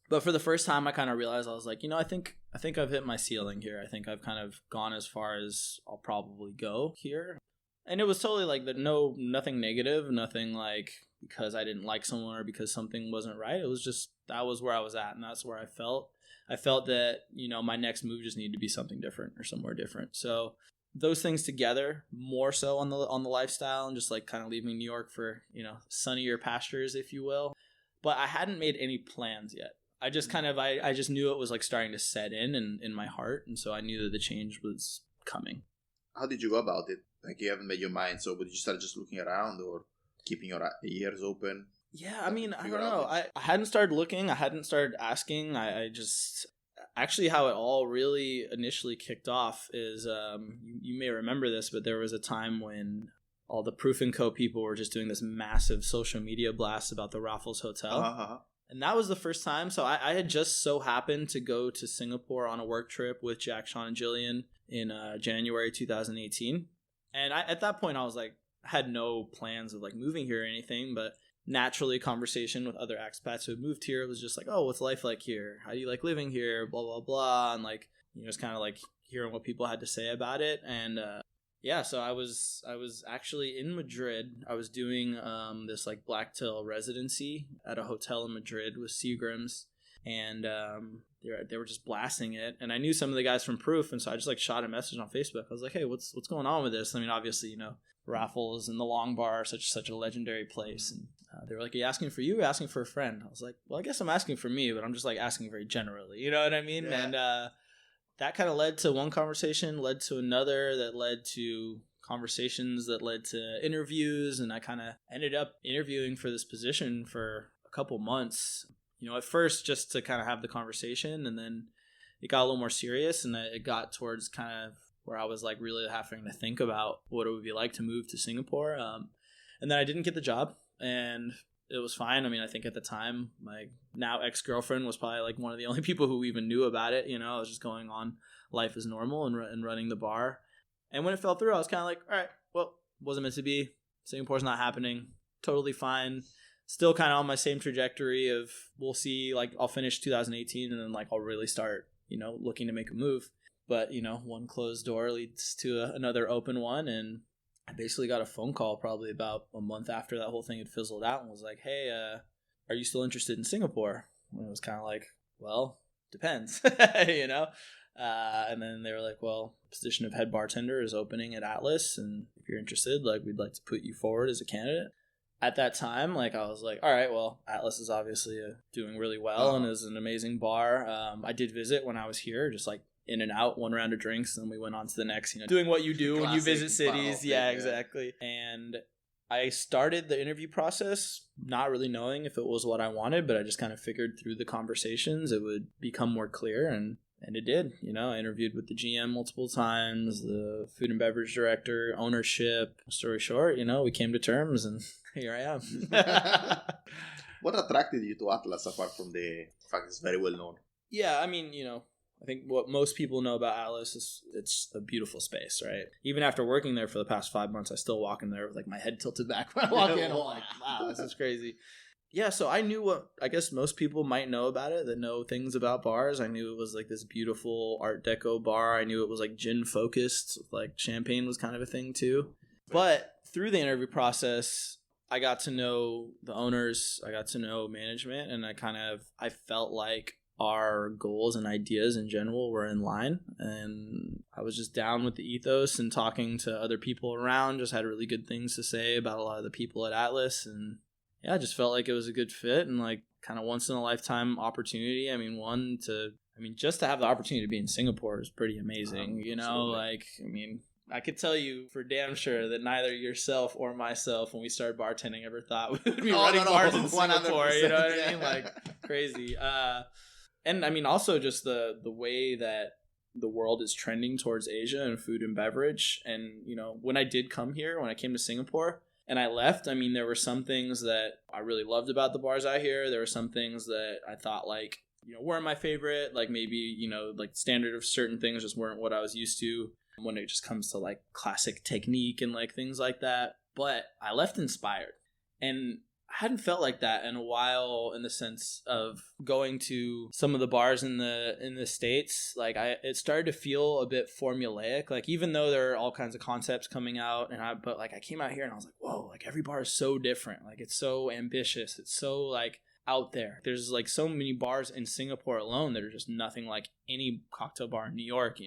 But for the first time, I kind of realized, I was like, you know, I think I've hit my ceiling here. I think I've kind of gone as far as I'll probably go here. And it was totally like nothing negative, nothing like because I didn't like someone or because something wasn't right. It was just, that was where I was at, and that's where I felt. I felt that, you know, my next move just needed to be something different or somewhere different. So those things together, more so on the lifestyle and just like kind of leaving New York for, you know, sunnier pastures, if you will. But I hadn't made any plans yet. I just kind of, I just knew it was like starting to set in my heart. And so I knew that the change was coming. How did you go about it? Like, you haven't made your mind, so would you start just looking around or keeping your ears open? Yeah, I mean, I don't know. I hadn't started looking. I hadn't started asking. I just... Actually, how it all really initially kicked off is, you may remember this, but there was a time when all the Proof & Co. people were just doing this massive social media blast about the Raffles Hotel. And that was the first time. So I had just so happened to go to Singapore on a work trip with Jack, Sean, and Jillian in January 2018. And at that point, I was like, had no plans of like moving here or anything, but naturally conversation with other expats who had moved here was just like, oh, what's life like here? How do you like living here? Blah, blah, blah. And like, just kind of like hearing what people had to say about it. And yeah, so I was actually in Madrid. I was doing this like Blacktail residency at a hotel in Madrid with Seagrams, and they were just blasting it. And I knew some of the guys from Proof, and so I just like shot a message on Facebook. I was like, hey, what's going on with this? I mean, obviously, Raffles and the Long Bar are such a legendary place, and they were like, are you asking for you or asking for a friend? I was like, well, I guess I'm asking for me, but I'm just like asking very generally, you know what I mean? Yeah. And that kind of led to one conversation, led to another, that led to conversations, that led to interviews, and I kind of ended up interviewing for this position for a couple months. At first just to kind of have the conversation, and then it got a little more serious, and it got towards kind of where I was like really having to think about what it would be like to move to Singapore. And then I didn't get the job, and it was fine. I mean, I think at the time, my now ex-girlfriend was probably like one of the only people who even knew about it. I was just going on life as normal and running the bar. And when it fell through, I was kind of like, all right, well, wasn't meant to be. Singapore's not happening. Totally fine. Still kind of on my same trajectory of we'll see, like I'll finish 2018 and then like I'll really start, looking to make a move. But, one closed door leads to another open one. And I basically got a phone call probably about a month after that whole thing had fizzled out and was like, hey, are you still interested in Singapore? And it was kind of like, well, depends, and then they were like, well, position of head bartender is opening at Atlas, and if you're interested, like we'd like to put you forward as a candidate. At that time, like I was like, all right, well, Atlas is obviously doing really well and is an amazing bar. I did visit when I was here, just like in and out, one round of drinks, and we went on to the next, doing what you do when you visit cities. Yeah, exactly. And I started the interview process not really knowing if it was what I wanted, but I just kind of figured through the conversations it would become more clear, and it did. I interviewed with the GM multiple times, the food and beverage director, ownership. Story short, we came to terms, and here I am. What attracted you to Atlas apart from the fact it's very well known? Yeah, I mean, I think what most people know about Atlas is it's a beautiful space, right? Even after working there for the past 5 months, I still walk in there with like my head tilted back when I walk in. I'm like, wow, this is crazy. Yeah, so I knew what I guess most people might know about it that know things about bars. I knew it was like this beautiful Art Deco bar. I knew it was like gin focused, like champagne was kind of a thing too. But through the interview process, I got to know the owners, I got to know management, and I felt like our goals and ideas in general were in line, and I was just down with the ethos, and talking to other people around, just had really good things to say about a lot of the people at Atlas. And yeah, I just felt like it was a good fit and like kind of once in a lifetime opportunity. I mean, just to have the opportunity to be in Singapore is pretty amazing, I could tell you for damn sure that neither yourself or myself, when we started bartending, ever thought we would be running bars in Singapore. You know what I mean? Like crazy. And I mean, also just the way that the world is trending towards Asia and food and beverage. And, when I did come here, when I came to Singapore and I left, I mean, there were some things that I really loved about the bars out here. There were some things that I thought like, weren't my favorite. Like maybe, like standard of certain things just weren't what I was used to when it just comes to like classic technique and like things like that. But I left inspired. And I hadn't felt like that in a while, in the sense of going to some of the bars in the States. Like it started to feel a bit formulaic. Like even though there are all kinds of concepts coming out, but I came out here and I was like, whoa, like every bar is so different. Like it's so ambitious. It's so like out there. There's like so many bars in Singapore alone that are just nothing like any cocktail bar in New York,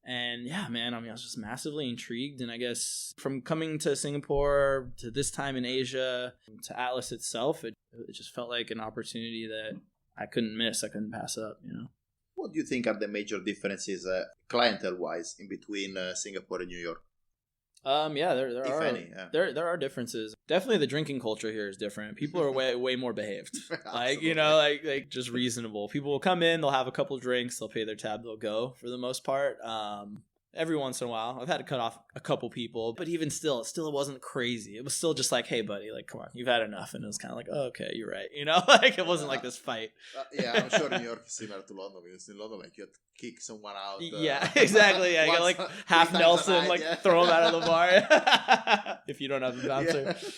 And yeah, man, I was just massively intrigued. And I guess from coming to Singapore to this time in Asia to Atlas itself, it just felt like an opportunity that I couldn't miss. I couldn't pass up, What do you think are the major differences clientele-wise in between Singapore and New York? There are differences. Definitely the drinking culture here is different. People are way more behaved. like just reasonable. People will come in, they'll have a couple drinks, they'll pay their tab, they'll go for the most part. every once in a while. I've had to cut off a couple people, but even still, it wasn't crazy. It was still just like, hey, buddy, like, come on, you've had enough. And it was kind of like, oh, okay, you're right. You know, like it wasn't like this fight. Yeah, I'm sure New York is similar to London, because in London, like, you have to kick someone out. Yeah, exactly. Yeah, you got like half Nelson, like throw him out of the bar if you don't have a bouncer. Yeah.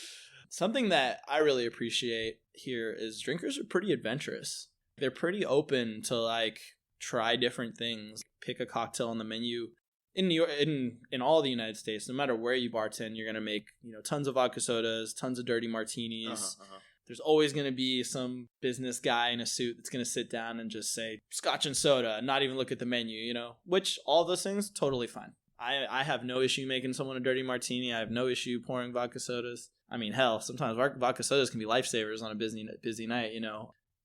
Something that I really appreciate here is drinkers are pretty adventurous. They're pretty open to like try different things, pick a cocktail on the menu. In New York, in all the United States, no matter where you bartend, you're gonna make tons of vodka sodas, tons of dirty martinis. There's always gonna be some business guy in a suit that's gonna sit down and just say Scotch and soda, and not even look at the menu. Which all those things totally fine. I have no issue making someone a dirty martini. I have no issue pouring vodka sodas. I mean, hell, sometimes vodka sodas can be lifesavers on a busy night.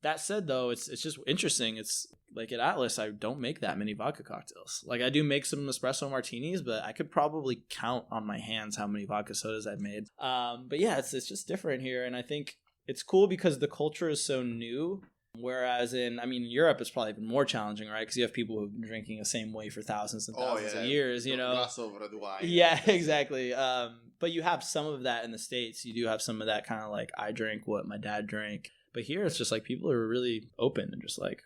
That said, though, it's just interesting. It's like at Atlas, I don't make that many vodka cocktails. Like I do make some espresso martinis, but I could probably count on my hands how many vodka sodas I've made. But yeah, it's just different here, and I think it's cool because the culture is so new. Whereas in Europe, it's probably even more challenging, right? Because you have people who've been drinking the same way for thousands and thousands of years. Glass over the wine. Yeah, exactly. But you have some of that in the States. You do have some of that kind of like I drink what my dad drank. But here it's just like people are really open and just like,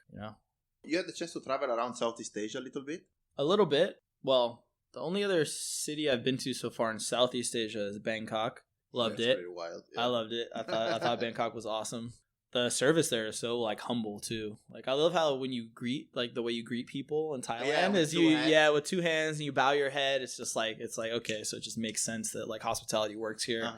You had the chance to travel around Southeast Asia a little bit? A little bit. Well, the only other city I've been to so far in Southeast Asia is Bangkok. Loved it. Pretty wild. Yeah. I loved it. I thought Bangkok was awesome. The service there is so like humble too. Like I love how when you greet, like the way you greet people in Thailand is with two hands and you bow your head. It's just like okay, so it just makes sense that like hospitality works here.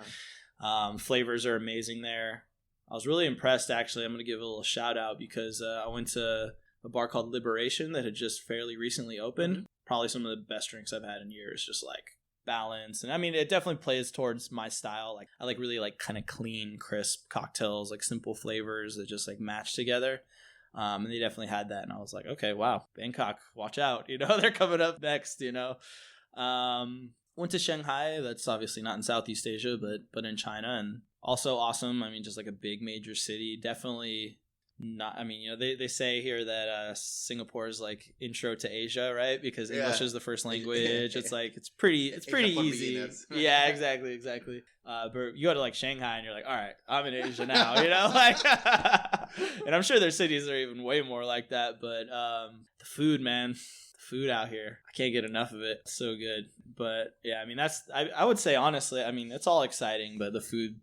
Flavors are amazing there. I was really impressed, actually. I'm going to give a little shout out because I went to a bar called Liberation that had just fairly recently opened. Probably some of the best drinks I've had in years, just like balance. And I mean, it definitely plays towards my style. Like I like really like kind of clean, crisp cocktails, like simple flavors that just like match together. And they definitely had that. And I was like, okay, wow, Bangkok, watch out. They're coming up next, Went to Shanghai. That's obviously not in Southeast Asia, but in China, and also awesome. I mean, just like a big major city. Definitely not. I mean, they say here that Singapore is like intro to Asia, right? Because English is the first language. It's like it's pretty easy. Yeah, exactly. But you go to like Shanghai and you're like, all right, I'm in Asia now. And I'm sure their cities are even way more like that. But the food, man. Food out here, I can't get enough of it. It's so good. But yeah, I mean, I would say honestly, I mean, it's all exciting, but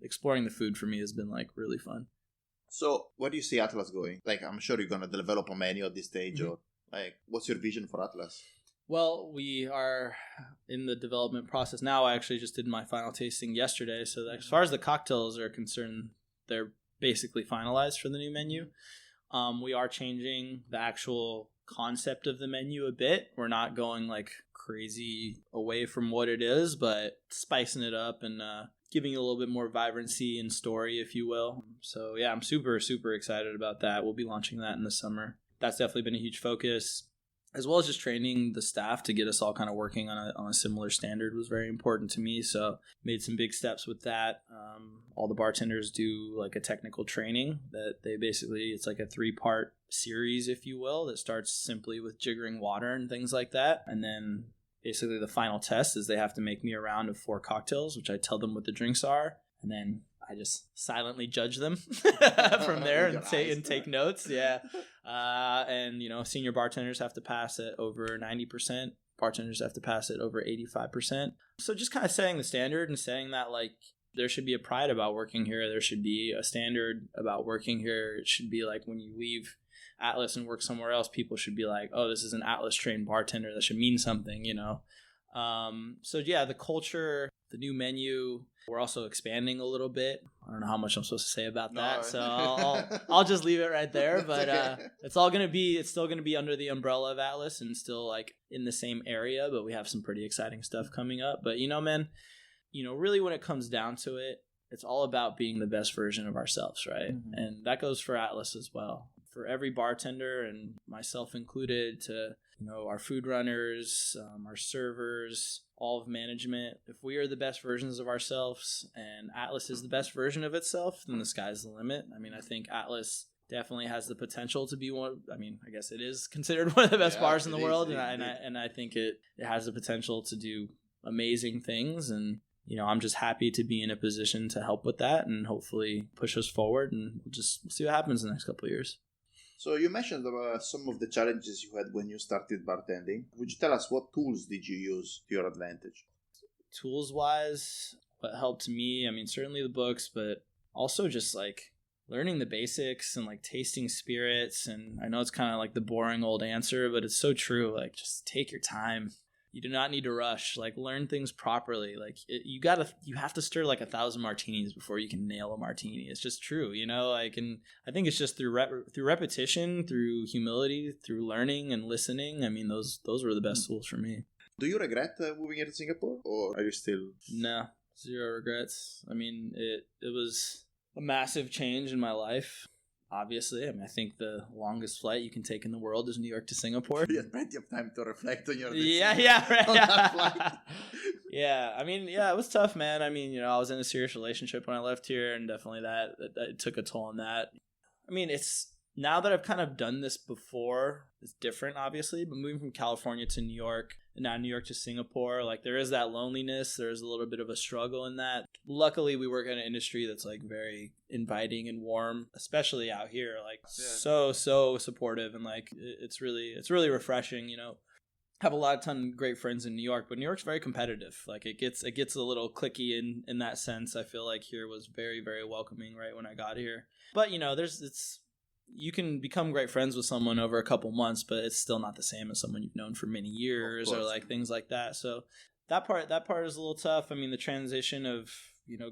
exploring the food for me has been like really fun. So where do you see Atlas going? Like, I'm sure you're going to develop a menu at this stage, or like, what's your vision for Atlas? Well, we are in the development process now. I actually just did my final tasting yesterday. So as far as the cocktails are concerned, they're basically finalized for the new menu. We are changing the actual concept of the menu a bit. We're not going like crazy away from what it is, but spicing it up and giving it a little bit more vibrancy and story, if you will. So yeah, I'm super excited about that. We'll be launching that in the summer. That's definitely been a huge focus, as well as just training the staff to get us all kind of working on a similar standard was very important to me. So made some big steps with that. All the bartenders do like a technical training that they basically, it's like a 3-part series, if you will, that starts simply with jiggering water and things like that. And then basically the final test is they have to make me a round of 4 cocktails, which I tell them what the drinks are. And then I just silently judge them from there and take notes. Yeah. And, senior bartenders have to pass it over 90%. Bartenders have to pass it over 85%. So just kind of setting the standard and saying that, like, there should be a pride about working here. There should be a standard about working here. It should be like when you leave Atlas and work somewhere else, people should be like, oh, this is an Atlas trained bartender. That should mean something, So yeah, the culture, the new menu, we're also expanding a little bit. I don't know how much I'm supposed to say about that, so I'll just leave it right there. But it's still gonna be under the umbrella of Atlas and still like in the same area. But we have some pretty exciting stuff coming up. But man, really when it comes down to it, it's all about being the best version of ourselves, right? Mm-hmm. And that goes for Atlas as well. For every bartender, and myself included, to our food runners, our servers, all of management. If we are the best versions of ourselves and Atlas is the best version of itself, then the sky's the limit. I mean, I think Atlas definitely has the potential to be one. I mean, I guess it is considered one of the best bars in the world, and I think it has the potential to do amazing things. And I'm just happy to be in a position to help with that and hopefully push us forward, and we'll just see what happens in the next couple of years. So you mentioned some of the challenges you had when you started bartending. Would you tell us what tools did you use to your advantage? Tools wise, what helped me, I mean, certainly the books, but also just like learning the basics and like tasting spirits. And I know it's kind of like the boring old answer, but it's so true. Like, just take your time. You do not need to rush. Like, learn things properly. Like, you have to stir like 1,000 martinis before you can nail a martini. It's just true, Like, and I think it's just through repetition, through humility, through learning and listening. I mean, those were the best tools for me. Do you regret moving here to Singapore, or are you still? No, zero regrets. I mean, it was a massive change in my life. Obviously, I mean, I think the longest flight you can take in the world is New York to Singapore. You had plenty of time to reflect on your decision. Right. On that flight. Yeah, I mean, it was tough, man. I mean, I was in a serious relationship when I left here, and definitely that took a toll on that. I mean, it's now that I've kind of done this before, it's different, obviously, but moving from California to New York, and now New York to Singapore, like, there is that loneliness. There's a little bit of a struggle in that. Luckily, we work in an industry that's like very inviting and warm, especially out here, like so supportive, and like it's really refreshing. Have a ton of great friends in New York, but New York's very competitive. Like, it gets a little cliquey in that sense. I feel like here was very, very welcoming right when I got here. But you can become great friends with someone over a couple months, but it's still not the same as someone you've known for many years, or like things like that. So that part is a little tough. I mean, the transition of,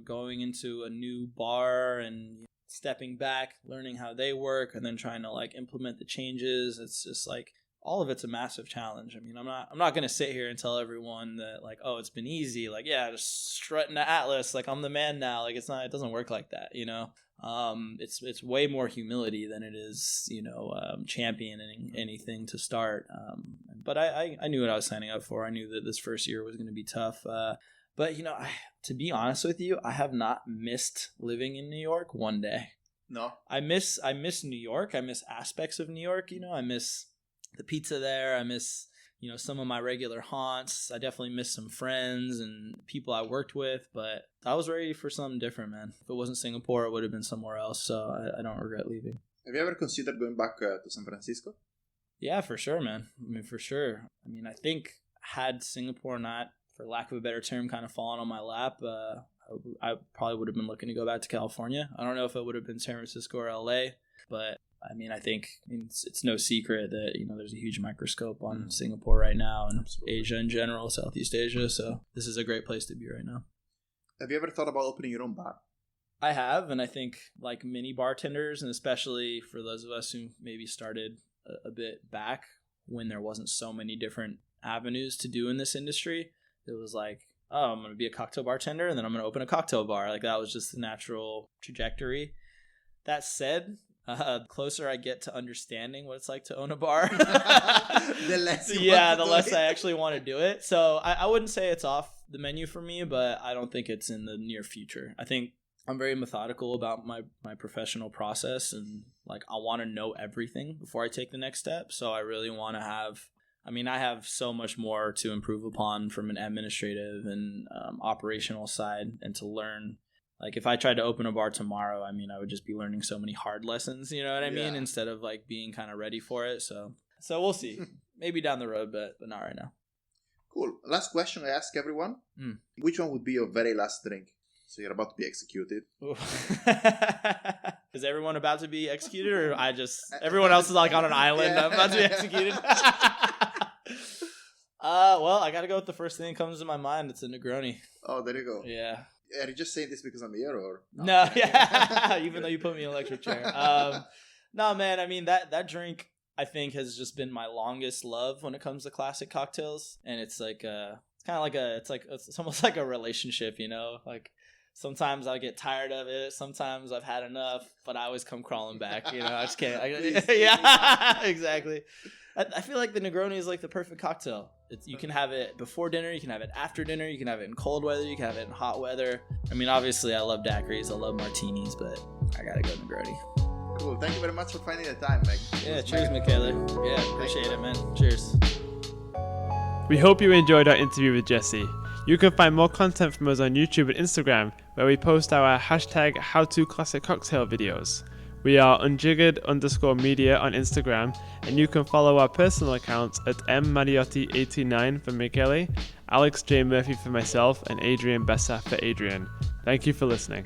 going into a new bar and stepping back, learning how they work, and then trying to like implement the changes. It's just like, all of it's a massive challenge. I mean, I'm not going to sit here and tell everyone that like, oh, it's been easy. Like, yeah, just strutting the Atlas. Like, I'm the man now. Like, it doesn't work like that, It's way more humility than it is, championing anything to start. But I knew what I was signing up for. I knew that this first year was going to be tough. But to be honest with you, I have not missed living in New York one day. No, I miss New York. I miss aspects of New York. I miss the pizza there. I miss, some of my regular haunts. I definitely miss some friends and people I worked with, but I was ready for something different, man. If it wasn't Singapore, it would have been somewhere else. So I don't regret leaving. Have you ever considered going back to San Francisco? Yeah, for sure, man. I mean, for sure. I mean, I think had Singapore not, for lack of a better term, kind of fallen on my lap, I probably would have been looking to go back to California. I don't know if it would have been San Francisco or LA, but I mean, I think it's no secret that, there's a huge microscope on Singapore right now, and Asia in general, Southeast Asia. So this is a great place to be right now. Have you ever thought about opening your own bar? I have, and I think like many bartenders, and especially for those of us who maybe started a bit back when there wasn't so many different avenues to do in this industry, it was like, oh, I'm going to be a cocktail bartender, and then I'm going to open a cocktail bar. Like, that was just the natural trajectory. That said, the closer I get to understanding what it's like to own a bar, the less I actually want to do it. So I wouldn't say it's off the menu for me, but I don't think it's in the near future. I think I'm very methodical about my professional process, and like, I want to know everything before I take the next step. So I really want to have, I have so much more to improve upon from an administrative and operational side, and to learn. Like, if I tried to open a bar tomorrow, I would just be learning so many hard lessons, you know what I mean? Instead of like being kind of ready for it. So we'll see. Maybe down the road, but not right now. Cool. Last question I ask everyone. Which one would be your very last drink? So you're about to be executed. Is everyone about to be executed, or everyone else is like on an island about to be executed? Well, I got to go with the first thing that comes to my mind. It's a Negroni. Oh, there you go. Yeah. Are you just saying this because I'm here, or? No, yeah. Even though you put me in an electric chair. No, man, that drink, I think, has just been my longest love when it comes to classic cocktails. And it's like, it's almost like a relationship, Like, sometimes I get tired of it. Sometimes I've had enough, but I always come crawling back, I just can't. Yeah, exactly. I feel like the Negroni is like the perfect cocktail. You can have it before dinner, you can have it after dinner, you can have it in cold weather, you can have it in hot weather. Obviously I love daiquiris, I love martinis, but I gotta go Negroni. Cool. Thank you very much for finding the time, Meg. Yeah, cheers, Michele. Yeah, appreciate it, man. Cheers. We hope you enjoyed our interview with Jesse. You can find more content from us on YouTube and Instagram, where we post our hashtag #HowToClassicCocktail videos. We are Unjiggered_media on Instagram, and you can follow our personal accounts at mmariotti89 for Michele, Alex J. Murphy for myself, and Adrian Bessa for Adrian. Thank you for listening.